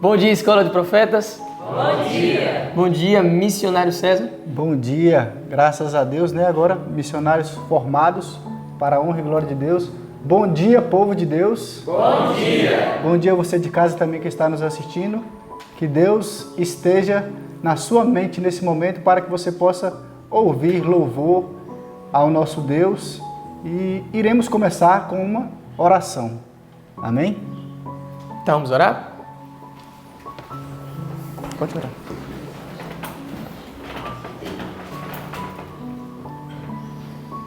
Bom dia, Escola de Profetas. Bom dia. Bom dia, missionário César. Bom dia, graças a Deus, né? Agora, missionários formados para a honra e glória de Deus. Bom dia, povo de Deus. Bom dia. Bom dia você de casa também que está nos assistindo. Que Deus esteja na sua mente nesse momento para que você possa ouvir louvor ao nosso Deus. E iremos começar com uma oração. Amém? Então vamos orar? Pode orar.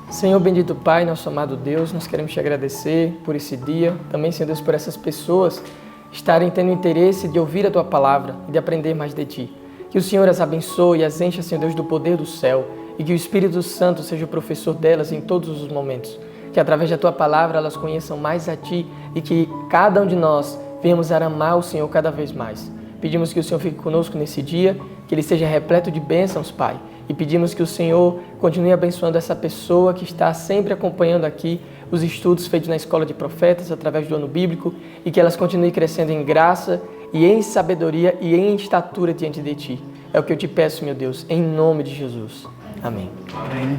Senhor bendito Pai, nosso amado Deus, nós queremos te agradecer por esse dia, também, Senhor Deus, por essas pessoas estarem tendo interesse de ouvir a Tua palavra e de aprender mais de Ti. Que o Senhor as abençoe e as encha, Senhor Deus, do poder do céu e que o Espírito Santo seja o professor delas em todos os momentos. Que através da Tua palavra elas conheçam mais a Ti e que cada um de nós venhamos a amar o Senhor cada vez mais. Pedimos que o Senhor fique conosco nesse dia, que Ele seja repleto de bênçãos, Pai. E pedimos que o Senhor continue abençoando essa pessoa que está sempre acompanhando aqui os estudos feitos na Escola de Profetas através do ano bíblico e que elas continuem crescendo em graça e em sabedoria e em estatura diante de Ti. É o que eu te peço, meu Deus, em nome de Jesus. Amém. Amém.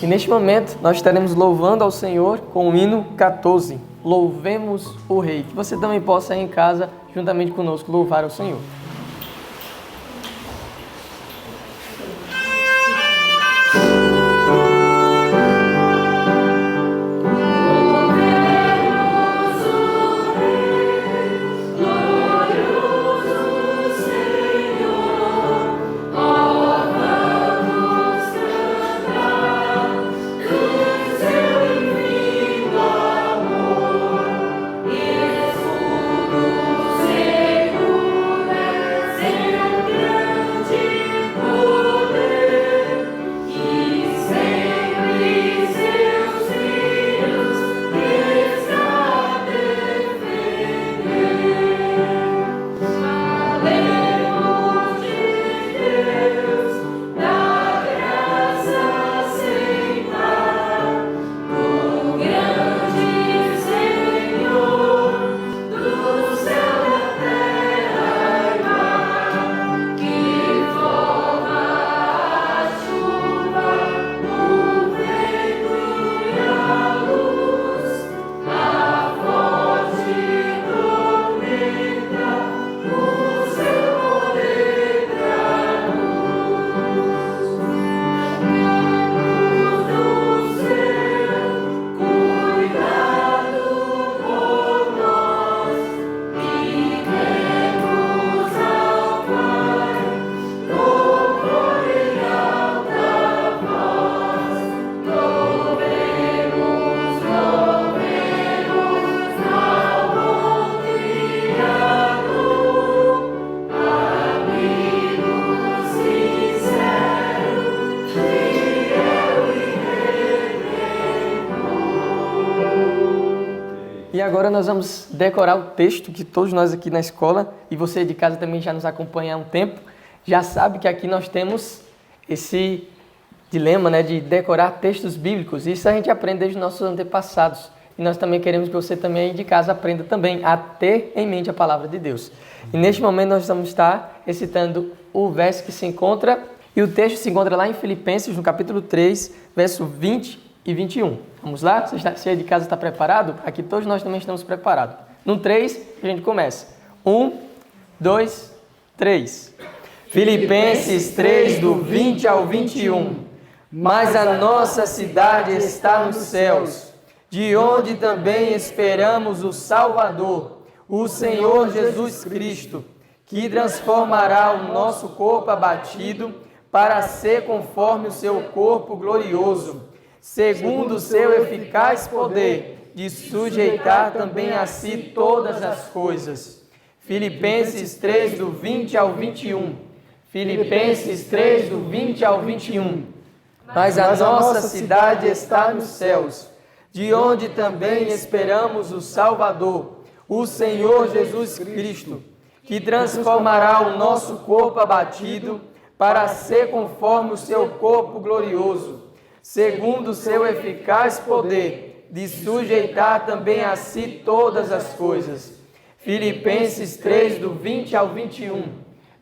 E neste momento nós estaremos louvando ao Senhor com o hino 14. Louvemos o Rei. Que você também possa em casa, juntamente conosco, louvar ao Senhor. E agora nós vamos decorar o texto que todos nós aqui na escola, e você de casa também já nos acompanha há um tempo, já sabe que aqui nós temos esse dilema, né, de decorar textos bíblicos. Isso a gente aprende desde os nossos antepassados. E nós também queremos que você também aí de casa aprenda também a ter em mente a palavra de Deus. E neste momento nós vamos estar recitando o verso que se encontra, e o texto se encontra lá em Filipenses, no capítulo 3, verso 20 e 21. Vamos lá? Você aí de casa está preparado? Aqui todos nós também estamos preparados. No 3, a gente começa. 1, 2, 3. Filipenses 3, do 20 ao 21. Mas a nossa cidade está nos céus, de onde também esperamos o Salvador, o Senhor Jesus Cristo, que transformará o nosso corpo abatido para ser conforme o seu corpo glorioso, segundo o seu eficaz poder de sujeitar também a si todas as coisas. Filipenses 3, do 20 ao 21. Filipenses 3, do 20 ao 21. Mas a nossa cidade está nos céus, de onde também esperamos o Salvador, o Senhor Jesus Cristo, que transformará o nosso corpo abatido para ser conforme o seu corpo glorioso, segundo o seu eficaz poder de sujeitar também a si todas as coisas. Filipenses 3, do 20 ao 21.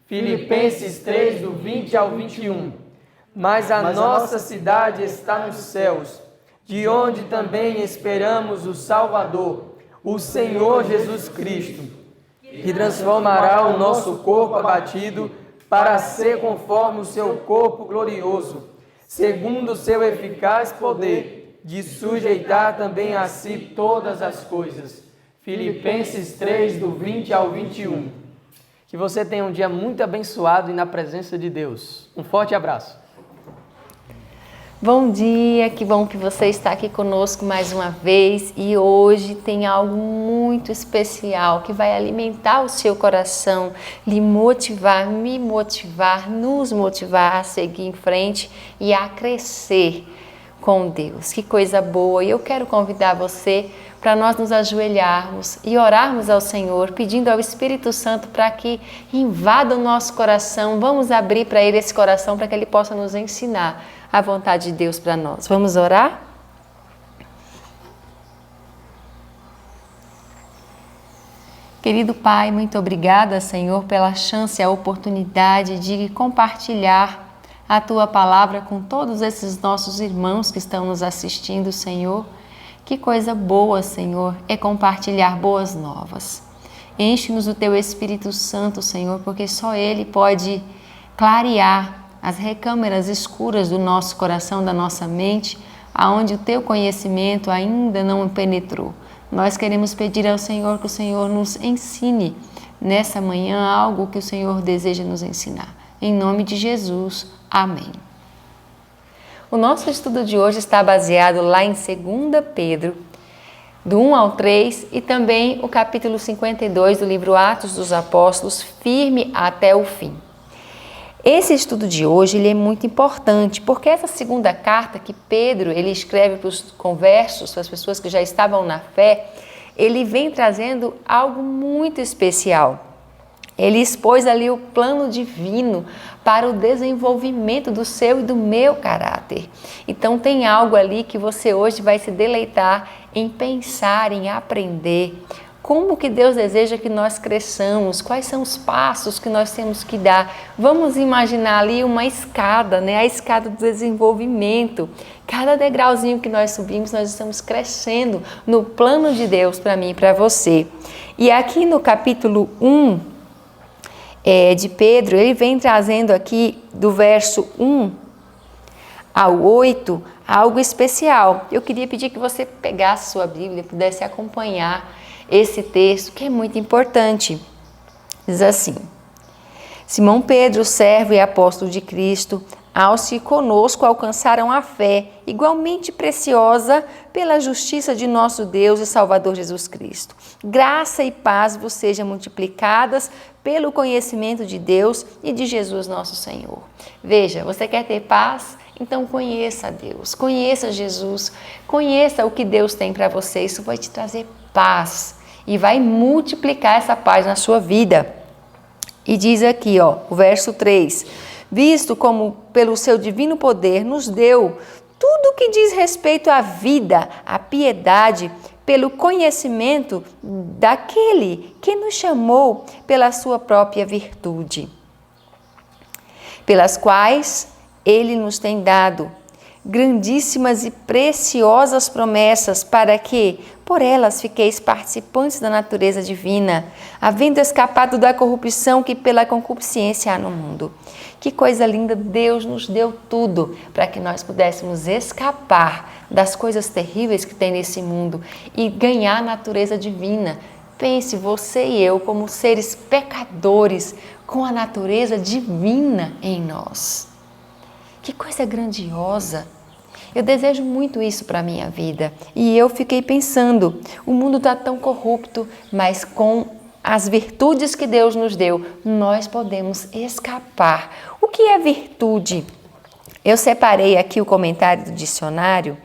Filipenses 3, do 20 ao 21. Mas a nossa cidade está nos céus, de onde também esperamos o Salvador, o Senhor Jesus Cristo, que transformará o nosso corpo abatido para ser conforme o seu corpo glorioso, segundo o seu eficaz poder, de sujeitar também a si todas as coisas. Filipenses 3, do 20 ao 21. Que você tenha um dia muito abençoado e na presença de Deus. Um forte abraço. Bom dia, que bom que você está aqui conosco mais uma vez e hoje tem algo muito especial que vai alimentar o seu coração, lhe motivar, me motivar, nos motivar a seguir em frente e a crescer com Deus. Que coisa boa! E eu quero convidar você para nós nos ajoelharmos e orarmos ao Senhor, pedindo ao Espírito Santo para que invada o nosso coração. Vamos abrir para Ele esse coração para que Ele possa nos ensinar a vontade de Deus para nós. Vamos orar? Querido Pai, muito obrigada, Senhor, pela chance e a oportunidade de compartilhar a Tua palavra com todos esses nossos irmãos que estão nos assistindo, Senhor. Que coisa boa, Senhor, é compartilhar boas novas. Enche-nos do Teu Espírito Santo, Senhor, porque só Ele pode clarear as recâmaras escuras do nosso coração, da nossa mente, aonde o Teu conhecimento ainda não penetrou. Nós queremos pedir ao Senhor que o Senhor nos ensine nessa manhã algo que o Senhor deseja nos ensinar. Em nome de Jesus, amém. O nosso estudo de hoje está baseado lá em 2 Pedro, do 1 ao 3, e também o capítulo 52 do livro Atos dos Apóstolos, firme até o fim. Esse estudo de hoje ele é muito importante, porque essa segunda carta que Pedro ele escreve para os conversos, para as pessoas que já estavam na fé, ele vem trazendo algo muito especial. Ele expôs ali o plano divino para o desenvolvimento do seu e do meu caráter. Então tem algo ali que você hoje vai se deleitar em pensar, em aprender. Como que Deus deseja que nós cresçamos? Quais são os passos que nós temos que dar? Vamos imaginar ali uma escada, né? A escada do desenvolvimento. Cada degrauzinho que nós subimos, nós estamos crescendo no plano de Deus para mim e para você. E aqui no capítulo 1 de Pedro, ele vem trazendo aqui do verso 1 ao 8 algo especial. Eu queria pedir que você pegasse sua Bíblia e pudesse acompanhar esse texto que é muito importante. Diz assim: Simão Pedro, servo e apóstolo de Cristo, aos que conosco alcançaram a fé, igualmente preciosa pela justiça de nosso Deus e Salvador Jesus Cristo. Graça e paz vos sejam multiplicadas pelo conhecimento de Deus e de Jesus nosso Senhor. Veja, você quer ter paz? Então conheça Deus, conheça Jesus, conheça o que Deus tem para você. Isso vai te trazer paz e vai multiplicar essa paz na sua vida. E diz aqui, o verso 3, visto como pelo seu divino poder nos deu tudo que diz respeito à vida, à piedade, pelo conhecimento daquele que nos chamou pela sua própria virtude, pelas quais ele nos tem dado grandíssimas e preciosas promessas para que, por elas, fiqueis participantes da natureza divina, havendo escapado da corrupção que pela concupiscência há no mundo. Que coisa linda, Deus nos deu tudo para que nós pudéssemos escapar das coisas terríveis que tem nesse mundo e ganhar a natureza divina. Pense, você e eu, como seres pecadores, com a natureza divina em nós. Que coisa grandiosa! Eu desejo muito isso para a minha vida. E eu fiquei pensando, o mundo está tão corrupto, mas com as virtudes que Deus nos deu, nós podemos escapar. O que é virtude? Eu separei aqui o comentário do dicionário.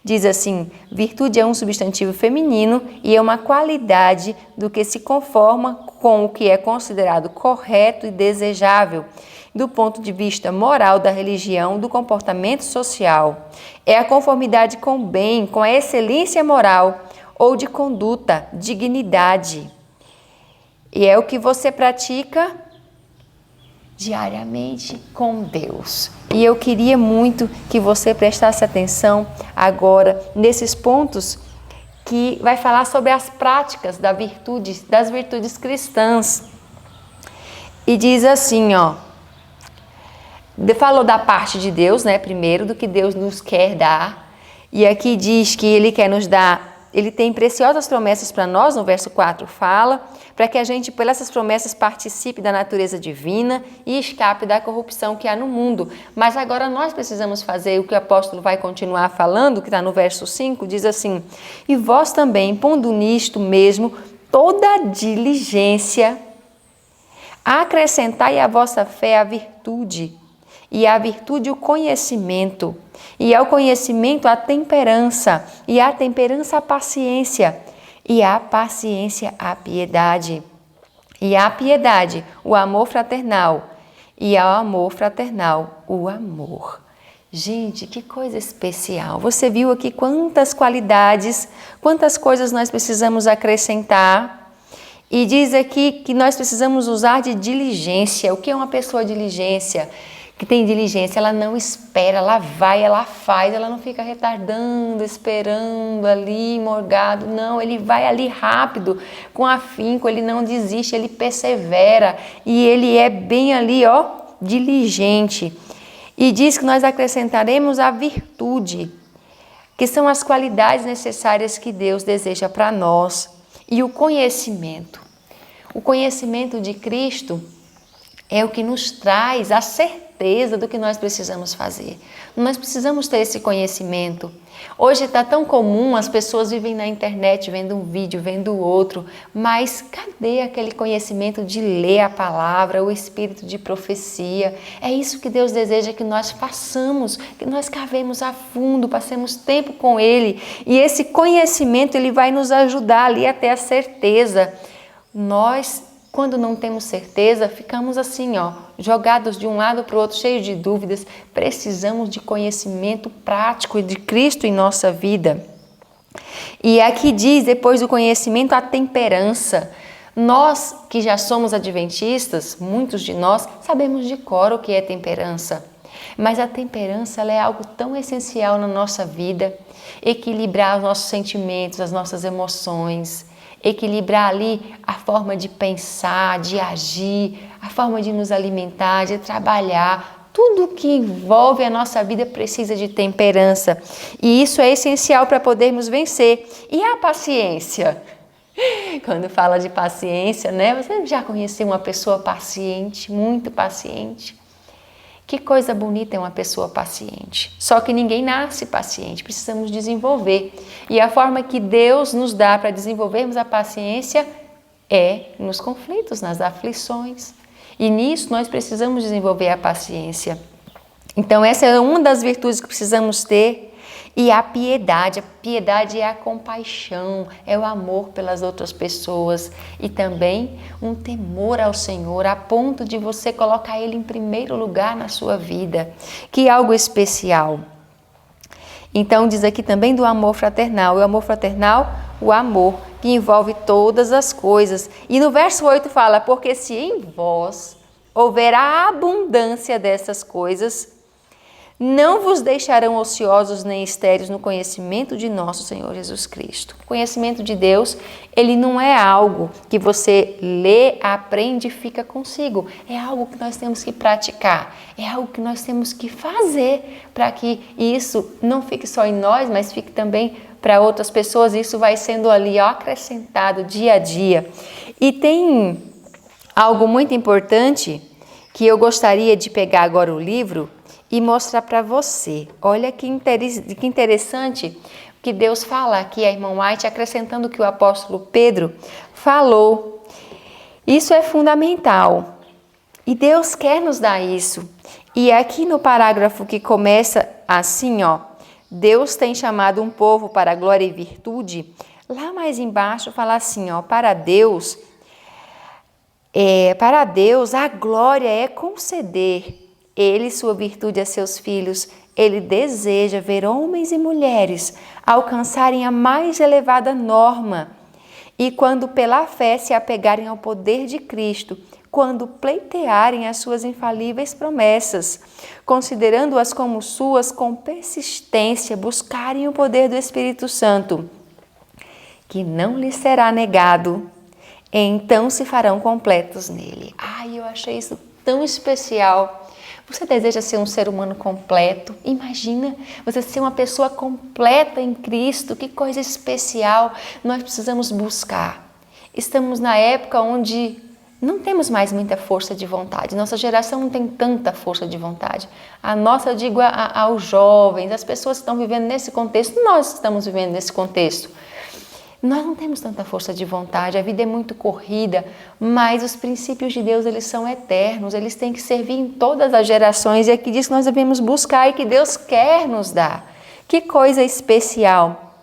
Diz assim: virtude é um substantivo feminino e é uma qualidade do que se conforma com o que é considerado correto e desejável do ponto de vista moral, da religião, do comportamento social. É a conformidade com o bem, com a excelência moral ou de conduta, dignidade. E é o que você pratica diariamente com Deus. E eu queria muito que você prestasse atenção agora nesses pontos que vai falar sobre as práticas das virtudes cristãs. E diz assim, falou da parte de Deus, né, primeiro, do que Deus nos quer dar. E aqui diz que Ele quer nos dar, Ele tem preciosas promessas para nós, no verso 4 fala, para que a gente, por essas promessas, participe da natureza divina e escape da corrupção que há no mundo. Mas agora nós precisamos fazer o que o apóstolo vai continuar falando, que está no verso 5, diz assim: e vós também, pondo nisto mesmo toda diligência, acrescentai à vossa fé a virtude, e à virtude o conhecimento, e ao conhecimento a temperança, e à temperança a paciência, e à paciência a piedade, e à piedade o amor fraternal, e ao amor fraternal o amor. Gente, que coisa especial! Você viu aqui quantas qualidades, quantas coisas nós precisamos acrescentar. E diz aqui que nós precisamos usar de diligência. O que é uma pessoa diligência? Que tem diligência, ela não espera, ela vai, ela faz, ela não fica retardando, esperando ali, morgado. Não, ele vai ali rápido, com afinco, ele não desiste, ele persevera e ele é bem ali, diligente. E diz que nós acrescentaremos a virtude, que são as qualidades necessárias que Deus deseja para nós, e o conhecimento. O conhecimento de Cristo é o que nos traz a certeza do que nós precisamos fazer. Nós precisamos ter esse conhecimento. Hoje está tão comum, as pessoas vivem na internet vendo um vídeo, vendo outro, mas cadê aquele conhecimento de ler a palavra, o espírito de profecia? É isso que Deus deseja que nós façamos, que nós cavemos a fundo, passemos tempo com Ele. E esse conhecimento, ele vai nos ajudar ali a ter a certeza. Nós, quando não temos certeza, ficamos assim, jogados de um lado para o outro, cheios de dúvidas. Precisamos de conhecimento prático de Cristo em nossa vida. E aqui diz, depois do conhecimento, a temperança. Nós que já somos adventistas, muitos de nós, sabemos de cor o que é temperança. Mas a temperança, ela é algo tão essencial na nossa vida. Equilibrar os nossos sentimentos, as nossas emoções, equilibrar ali a forma de pensar, de agir, a forma de nos alimentar, de trabalhar. Tudo que envolve a nossa vida precisa de temperança. E isso é essencial para podermos vencer. E a paciência? Quando fala de paciência, né? Você já conheceu uma pessoa paciente, muito paciente? Que coisa bonita é uma pessoa paciente. Só que ninguém nasce paciente, precisamos desenvolver. E a forma que Deus nos dá para desenvolvermos a paciência é nos conflitos, nas aflições. E nisso nós precisamos desenvolver a paciência. Então essa é uma das virtudes que precisamos ter. E a piedade é a compaixão, é o amor pelas outras pessoas e também um temor ao Senhor, a ponto de você colocar Ele em primeiro lugar na sua vida, que é algo especial. Então diz aqui também do amor fraternal, e o amor fraternal, o amor que envolve todas as coisas. E no verso 8 fala, porque se em vós houver a abundância dessas coisas, não vos deixarão ociosos nem estéreis no conhecimento de nosso Senhor Jesus Cristo. O conhecimento de Deus, ele não é algo que você lê, aprende e fica consigo. É algo que nós temos que praticar. É algo que nós temos que fazer para que isso não fique só em nós, mas fique também para outras pessoas. Isso vai sendo ali acrescentado dia a dia. E tem algo muito importante que eu gostaria de pegar agora o livro e mostrar para você. Olha que interessante que Deus fala aqui, a irmã White, acrescentando o que o apóstolo Pedro falou. Isso é fundamental. E Deus quer nos dar isso. E aqui no parágrafo que começa assim, Deus tem chamado um povo para a glória e virtude. Lá mais embaixo fala assim, para Deus a glória é conceder Ele sua virtude a seus filhos. Ele deseja ver homens e mulheres alcançarem a mais elevada norma E quando pela fé se apegarem ao poder de Cristo, quando pleitearem as suas infalíveis promessas, considerando-as como suas com persistência, buscarem o poder do Espírito Santo, que não lhes será negado, então se farão completos nele. Ai, eu achei isso tão especial. Você deseja ser um ser humano completo? Imagina você ser uma pessoa completa em Cristo, que coisa especial. Nós precisamos buscar. Estamos na época onde não temos mais muita força de vontade. Nossa geração não tem tanta força de vontade. A nossa, eu digo aos jovens, as pessoas que estão vivendo nesse contexto, nós estamos vivendo nesse contexto. Nós não temos tanta força de vontade, a vida é muito corrida, mas os princípios de Deus, eles são eternos, eles têm que servir em todas as gerações, e aqui diz que nós devemos buscar e que Deus quer nos dar. Que coisa especial!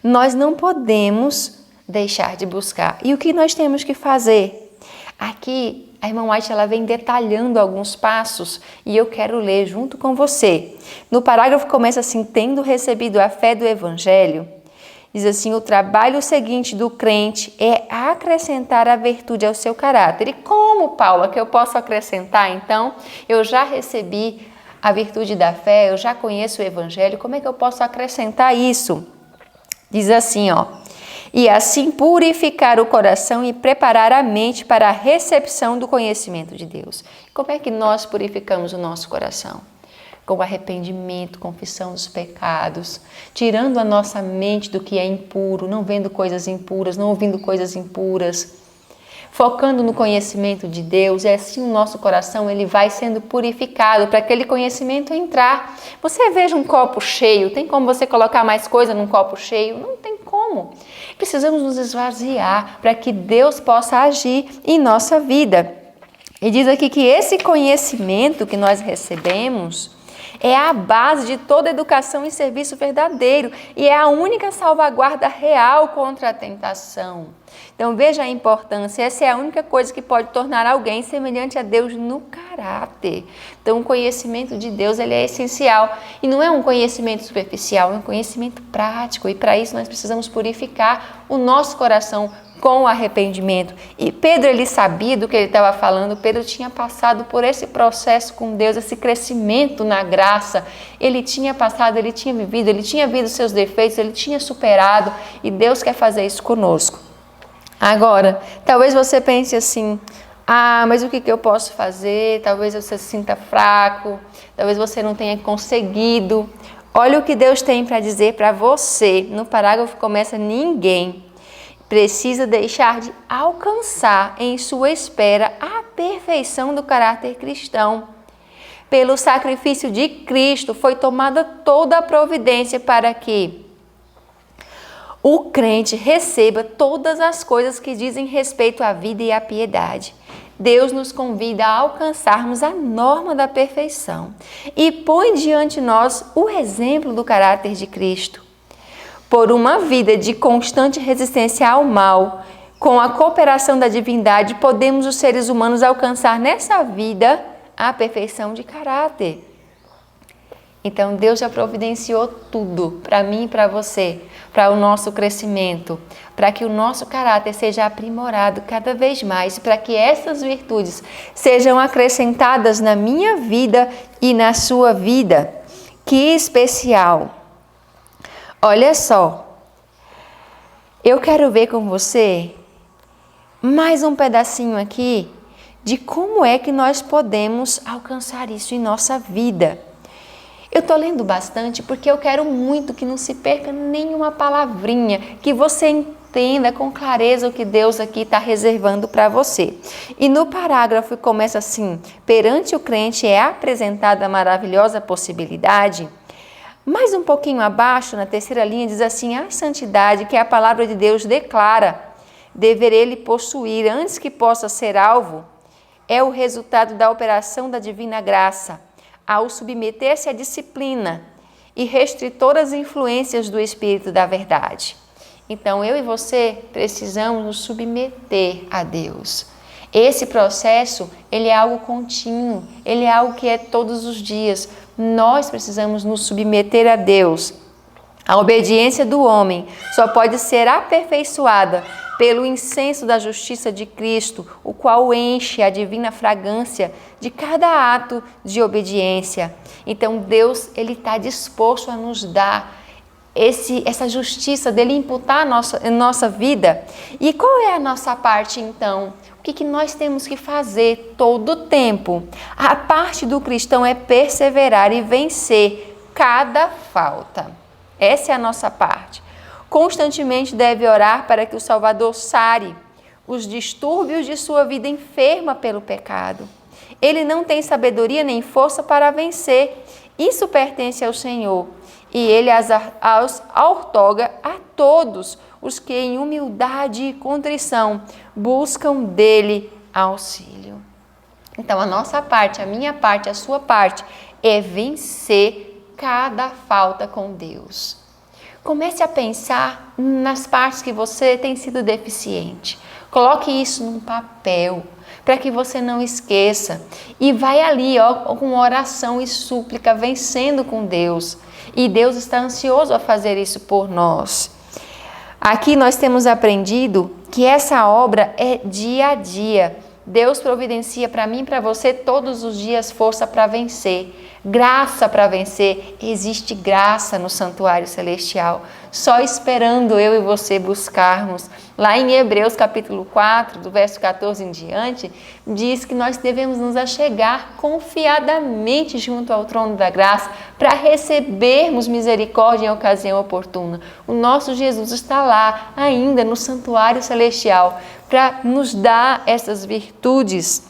Nós não podemos deixar de buscar. E o que nós temos que fazer? Aqui, a irmã White, ela vem detalhando alguns passos e eu quero ler junto com você. No parágrafo começa assim: tendo recebido a fé do Evangelho, diz assim: o trabalho seguinte do crente é acrescentar a virtude ao seu caráter. E como, Paula, que eu posso acrescentar? Então, eu já recebi a virtude da fé, eu já conheço o Evangelho, como é que eu posso acrescentar isso? Diz assim, ó: e assim purificar o coração e preparar a mente para a recepção do conhecimento de Deus. Como é que nós purificamos o nosso coração? Com arrependimento, confissão dos pecados, tirando a nossa mente do que é impuro, não vendo coisas impuras, não ouvindo coisas impuras, focando no conhecimento de Deus. E assim o nosso coração, ele vai sendo purificado para aquele conhecimento entrar. Você veja um copo cheio, tem como você colocar mais coisa num copo cheio? Não tem como. Precisamos nos esvaziar para que Deus possa agir em nossa vida. E diz aqui que esse conhecimento que nós recebemos é a base de toda educação e serviço verdadeiro e é a única salvaguarda real contra a tentação. Então veja a importância, essa é a única coisa que pode tornar alguém semelhante a Deus no caráter. Então o conhecimento de Deus, ele é essencial e não é um conhecimento superficial, é um conhecimento prático, e para isso nós precisamos purificar o nosso coração com arrependimento. E Pedro, ele sabia do que ele estava falando. Pedro tinha passado por esse processo com Deus, esse crescimento na graça. Ele tinha passado, ele tinha vivido, ele tinha visto seus defeitos, ele tinha superado, e Deus quer fazer isso conosco. Agora, talvez você pense assim: mas o que eu posso fazer? Talvez você se sinta fraco, talvez você não tenha conseguido. Olha o que Deus tem para dizer para você. No parágrafo começa: ninguém precisa deixar de alcançar em sua espera a perfeição do caráter cristão. Pelo sacrifício de Cristo foi tomada toda a providência para que o crente receba todas as coisas que dizem respeito à vida e à piedade. Deus nos convida a alcançarmos a norma da perfeição e põe diante de nós o exemplo do caráter de Cristo. Por uma vida de constante resistência ao mal, com a cooperação da divindade, podemos os seres humanos alcançar nessa vida a perfeição de caráter. Então Deus já providenciou tudo para mim e para você, para o nosso crescimento, para que o nosso caráter seja aprimorado cada vez mais, para que essas virtudes sejam acrescentadas na minha vida e na sua vida. Que especial! Olha só, eu quero ver com você mais um pedacinho aqui de como é que nós podemos alcançar isso em nossa vida. Eu estou lendo bastante porque eu quero muito que não se perca nenhuma palavrinha, que você entenda com clareza o que Deus aqui está reservando para você. E no parágrafo começa assim: perante o crente é apresentada a maravilhosa possibilidade. Mais um pouquinho abaixo, na terceira linha, diz assim: a santidade que a palavra de Deus declara dever ele possuir antes que possa ser alvo é o resultado da operação da divina graça, ao submeter-se à disciplina e restritoras influências do Espírito da verdade. Então, eu e você precisamos nos submeter a Deus. Esse processo, ele é algo contínuo, ele é algo que é todos os dias. Nós precisamos nos submeter a Deus. A obediência do homem só pode ser aperfeiçoada pelo incenso da justiça de Cristo, o qual enche a divina fragrância de cada ato de obediência. Então Deus, Ele está disposto a nos dar essa justiça dele imputar em nossa vida. E qual é a nossa parte então? O que nós temos que fazer todo o tempo? A parte do cristão é perseverar e vencer cada falta. Essa é a nossa parte. Constantemente deve orar para que o Salvador sare os distúrbios de sua vida enferma pelo pecado. Ele não tem sabedoria nem força para vencer. Isso pertence ao Senhor. E Ele as outorga a todos os que em humildade e contrição buscam dele auxílio. Então a nossa parte, a minha parte, a sua parte é vencer cada falta com Deus. Comece a pensar nas partes que você tem sido deficiente. Coloque isso num papel para que você não esqueça. E vai ali com oração e súplica, vencendo com Deus. E Deus está ansioso a fazer isso por nós. Aqui nós temos aprendido que essa obra é dia a dia. Deus providencia para mim e para você todos os dias força para vencer. Graça para vencer. Existe graça no santuário celestial, só esperando eu e você buscarmos. Lá em Hebreus capítulo 4, do verso 14 em diante, diz que nós devemos nos achegar confiadamente junto ao trono da graça para recebermos misericórdia em ocasião oportuna. O nosso Jesus está lá ainda no santuário celestial para nos dar essas virtudes,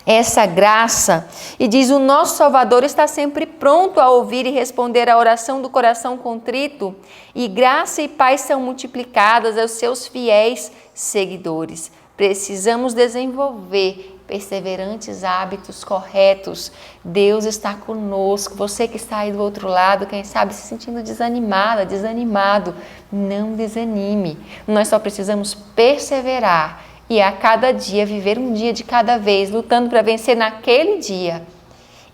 essa graça. E diz: o nosso Salvador está sempre pronto a ouvir e responder à oração do coração contrito, e graça e paz são multiplicadas aos seus fiéis seguidores. Precisamos desenvolver perseverantes hábitos corretos. Deus está conosco. Você que está aí do outro lado, quem sabe se sentindo desanimada, desanimado, não desanime. Nós só precisamos perseverar e a cada dia viver um dia de cada vez, lutando para vencer naquele dia.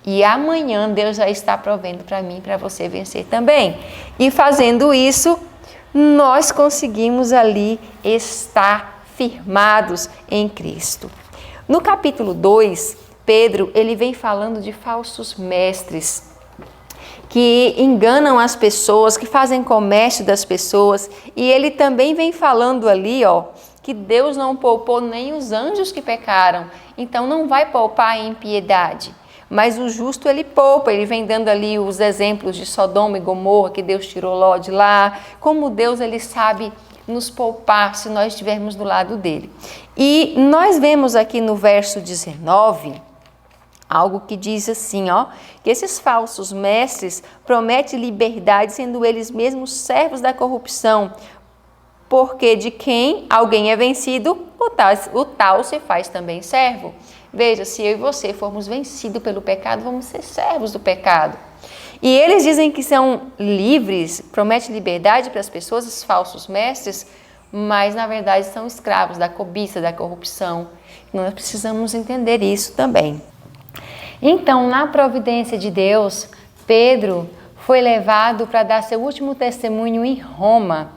E amanhã Deus já está provendo para mim, para você vencer também. E fazendo isso, nós conseguimos ali estar firmados em Cristo. No capítulo 2, Pedro, ele vem falando de falsos mestres que enganam as pessoas, que fazem comércio das pessoas. E ele também vem falando ali, que Deus não poupou nem os anjos que pecaram, então não vai poupar a impiedade. Mas o justo ele poupa, ele vem dando ali os exemplos de Sodoma e Gomorra, que Deus tirou Ló de lá, como Deus ele sabe nos poupar se nós estivermos do lado dele. E nós vemos aqui no verso 19, algo que diz assim, que esses falsos mestres prometem liberdade, sendo eles mesmos servos da corrupção, porque de quem alguém é vencido, o tal se faz também servo. Veja, se eu e você formos vencidos pelo pecado, vamos ser servos do pecado. E eles dizem que são livres, prometem liberdade para as pessoas, os falsos mestres, mas na verdade são escravos da cobiça, da corrupção. Nós precisamos entender isso também. Então, na providência de Deus, Pedro foi levado para dar seu último testemunho em Roma.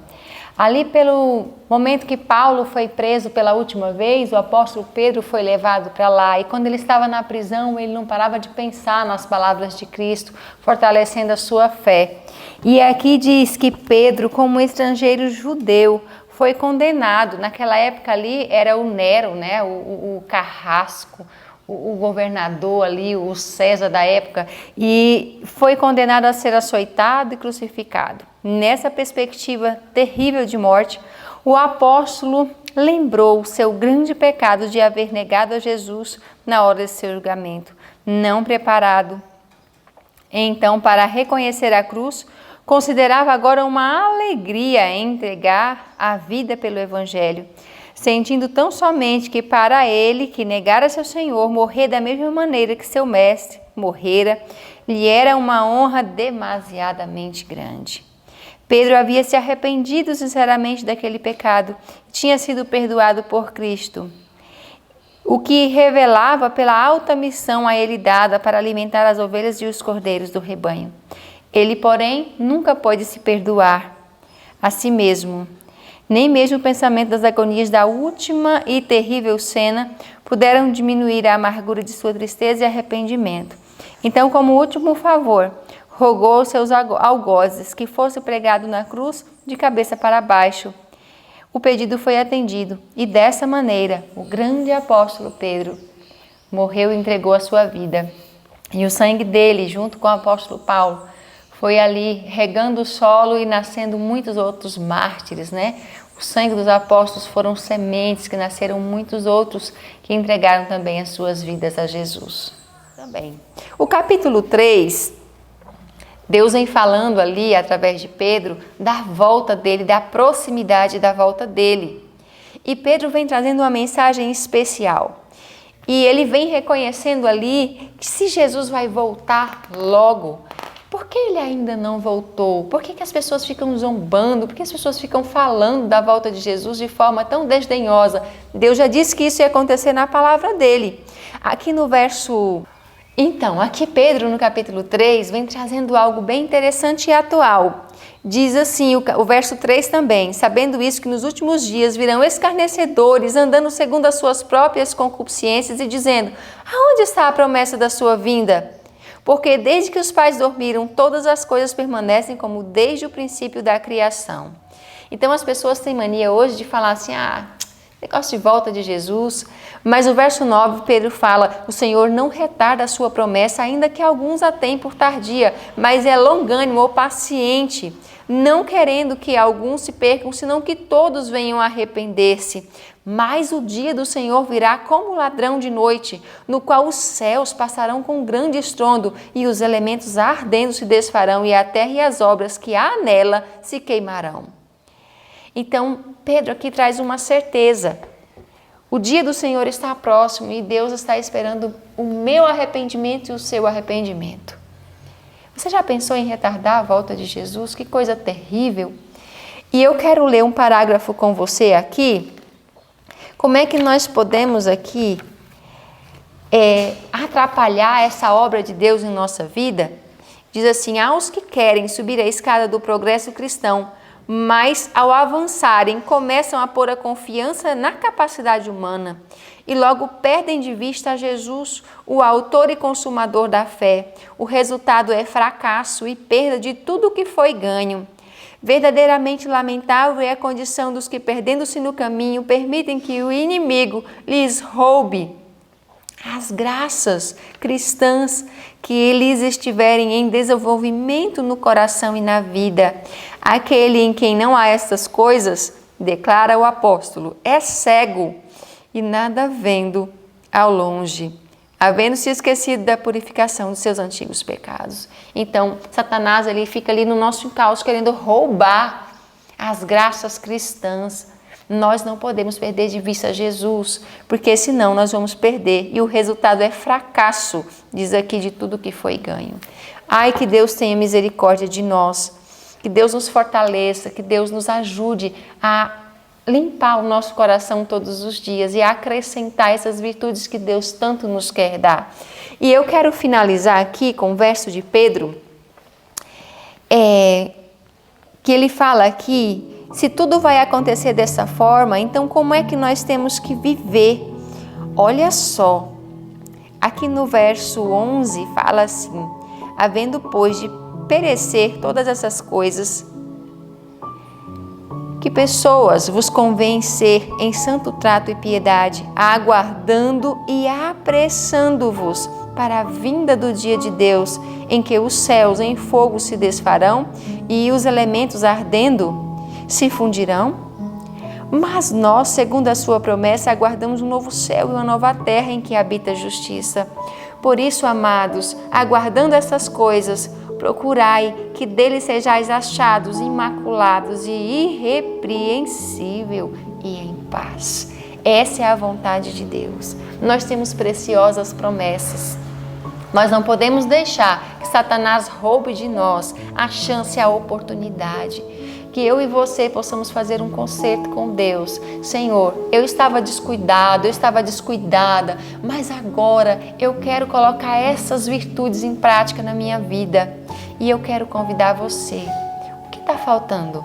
Ali pelo momento que Paulo foi preso pela última vez, o apóstolo Pedro foi levado para lá. E quando ele estava na prisão, ele não parava de pensar nas palavras de Cristo, fortalecendo a sua fé. E aqui diz que Pedro, como estrangeiro judeu, foi condenado. Naquela época ali era o Nero, né? o carrasco, o governador ali, o César da época, e foi condenado a ser açoitado e crucificado. Nessa perspectiva terrível de morte, o apóstolo lembrou o seu grande pecado de haver negado a Jesus na hora de seu julgamento, não preparado. Então, para reconhecer a cruz, considerava agora uma alegria entregar a vida pelo Evangelho, sentindo tão somente que para ele, que negara seu Senhor, morrer da mesma maneira que seu mestre morrera, lhe era uma honra demasiadamente grande. Pedro havia se arrependido sinceramente daquele pecado, tinha sido perdoado por Cristo, o que revelava pela alta missão a ele dada para alimentar as ovelhas e os cordeiros do rebanho. Ele, porém, nunca pôde se perdoar a si mesmo. Nem mesmo o pensamento das agonias da última e terrível cena puderam diminuir a amargura de sua tristeza e arrependimento. Então, como último favor, rogou aos seus algozes que fosse pregado na cruz de cabeça para baixo. O pedido foi atendido e dessa maneira o grande apóstolo Pedro morreu e entregou a sua vida. E o sangue dele, junto com o apóstolo Paulo, foi ali regando o solo e nascendo muitos outros mártires, né? O sangue dos apóstolos foram sementes que nasceram muitos outros que entregaram também as suas vidas a Jesus. Também. O capítulo 3, Deus vem falando ali, através de Pedro, da volta dele, da proximidade da volta dele. E Pedro vem trazendo uma mensagem especial. E ele vem reconhecendo ali que se Jesus vai voltar logo, por que ele ainda não voltou? Por que as pessoas ficam zombando? Por que as pessoas ficam falando da volta de Jesus de forma tão desdenhosa? Deus já disse que isso ia acontecer na palavra dele. Aqui no verso... Então, aqui Pedro, no capítulo 3, vem trazendo algo bem interessante e atual. Diz assim, o verso 3 também: sabendo isso, que nos últimos dias virão escarnecedores, andando segundo as suas próprias concupiscências e dizendo: aonde está a promessa da sua vinda? Porque desde que os pais dormiram, todas as coisas permanecem como desde o princípio da criação. Então as pessoas têm mania hoje de falar assim, negócio de volta de Jesus. Mas o verso 9, Pedro fala, o Senhor não retarda a sua promessa, ainda que alguns a tenham por tardia, mas é longânimo ou paciente, não querendo que alguns se percam, senão que todos venham a arrepender-se. Mas o dia do Senhor virá como ladrão de noite, no qual os céus passarão com grande estrondo, e os elementos ardendo se desfarão, e a terra e as obras que há nela se queimarão. Então, Pedro aqui traz uma certeza. O dia do Senhor está próximo e Deus está esperando o meu arrependimento e o seu arrependimento. Você já pensou em retardar a volta de Jesus? Que coisa terrível! E eu quero ler um parágrafo com você aqui. Como é que nós podemos aqui atrapalhar essa obra de Deus em nossa vida? Diz assim, aos que querem subir a escada do progresso cristão, mas ao avançarem começam a pôr a confiança na capacidade humana e logo perdem de vista a Jesus, o autor e consumador da fé. O resultado é fracasso e perda de tudo o que foi ganho. Verdadeiramente lamentável é a condição dos que, perdendo-se no caminho, permitem que o inimigo lhes roube as graças cristãs que eles estiverem em desenvolvimento no coração e na vida. Aquele em quem não há estas coisas, declara o apóstolo, é cego e nada vendo ao longe, havendo-se esquecido da purificação dos seus antigos pecados. Então, Satanás fica ali no nosso encalço querendo roubar as graças cristãs. Nós não podemos perder de vista Jesus, porque senão nós vamos perder e o resultado é fracasso, diz aqui, de tudo que foi ganho. Ai, que Deus tenha misericórdia de nós, que Deus nos fortaleça, que Deus nos ajude a limpar o nosso coração todos os dias e a acrescentar essas virtudes que Deus tanto nos quer dar. E eu quero finalizar aqui com o verso de Pedro, que ele fala aqui, se tudo vai acontecer dessa forma, então como é que nós temos que viver? Olha só, aqui no verso 11 fala assim, havendo pois de perecer todas essas coisas, que pessoas vos convém ser em santo trato e piedade, aguardando e apressando-vos para a vinda do dia de Deus, em que os céus em fogo se desfarão e os elementos ardendo se fundirão? Mas nós, segundo a sua promessa, aguardamos um novo céu e uma nova terra em que habita a justiça. Por isso, amados, aguardando essas coisas, procurai que dele sejais achados imaculados e irrepreensível e em paz. Essa é a vontade de Deus. Nós temos preciosas promessas. Nós não podemos deixar que Satanás roube de nós a chance, a oportunidade. Que eu e você possamos fazer um concerto com Deus. Senhor, eu estava descuidado, eu estava descuidada, mas agora eu quero colocar essas virtudes em prática na minha vida. E eu quero convidar você. O que está faltando?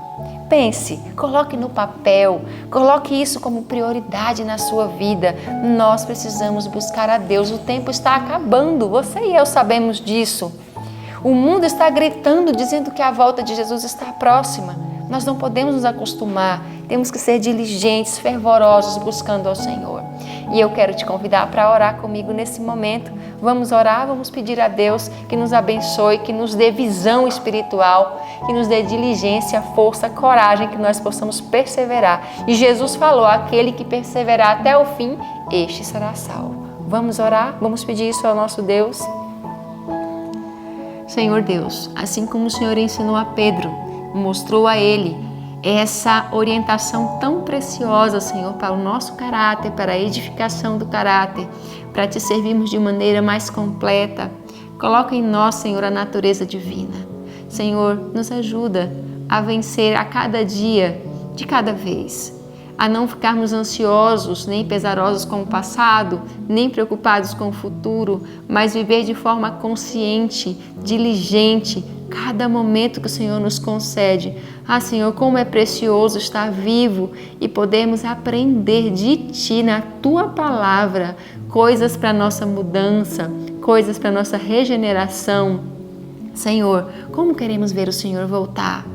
pense, coloque no papel, coloque isso como prioridade na sua vida. Nós precisamos buscar a Deus. O tempo está acabando, você e eu sabemos disso. O mundo está gritando, dizendo que a volta de Jesus está próxima. Nós não podemos nos acostumar, temos que ser diligentes, fervorosos, buscando ao Senhor. E eu quero te convidar para orar comigo nesse momento. Vamos orar, vamos pedir a Deus que nos abençoe, que nos dê visão espiritual, que nos dê diligência, força, coragem, que nós possamos perseverar. E Jesus falou, aquele que perseverar até o fim, este será salvo. Vamos orar, vamos pedir isso ao nosso Deus. Senhor Deus, assim como o Senhor ensinou a Pedro, mostrou a ele essa orientação tão preciosa, Senhor, para o nosso caráter, para a edificação do caráter, para te servirmos de maneira mais completa. Coloca em nós, Senhor, a natureza divina. Senhor, nos ajuda a vencer a cada dia, de cada vez, a não ficarmos ansiosos, nem pesarosos com o passado, nem preocupados com o futuro, mas viver de forma consciente, diligente, cada momento que o Senhor nos concede. Ah, Senhor, como é precioso estar vivo e podermos aprender de Ti, na Tua palavra, coisas para a nossa mudança, coisas para a nossa regeneração. Senhor, como queremos ver o Senhor voltar?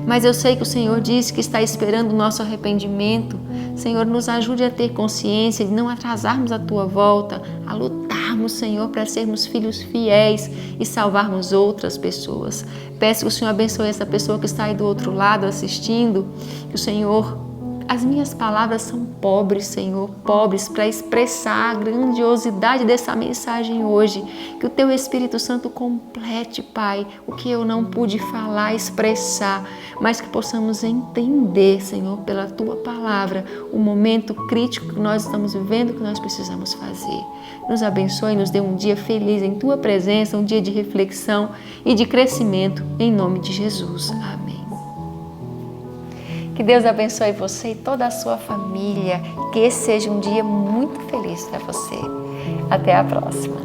Mas eu sei que o Senhor disse que está esperando o nosso arrependimento. Senhor, nos ajude a ter consciência de não atrasarmos a Tua volta, a lutarmos, Senhor, para sermos filhos fiéis e salvarmos outras pessoas. Peço que o Senhor abençoe essa pessoa que está aí do outro lado assistindo, que o Senhor... As minhas palavras são pobres, Senhor, pobres para expressar a grandiosidade dessa mensagem hoje. Que o Teu Espírito Santo complete, Pai, o que eu não pude falar, expressar, mas que possamos entender, Senhor, pela Tua palavra, o momento crítico que nós estamos vivendo, que nós precisamos fazer. Nos abençoe e nos dê um dia feliz em Tua presença, um dia de reflexão e de crescimento, em nome de Jesus. Amém. Que Deus abençoe você e toda a sua família. Que esse seja um dia muito feliz para você. Até a próxima.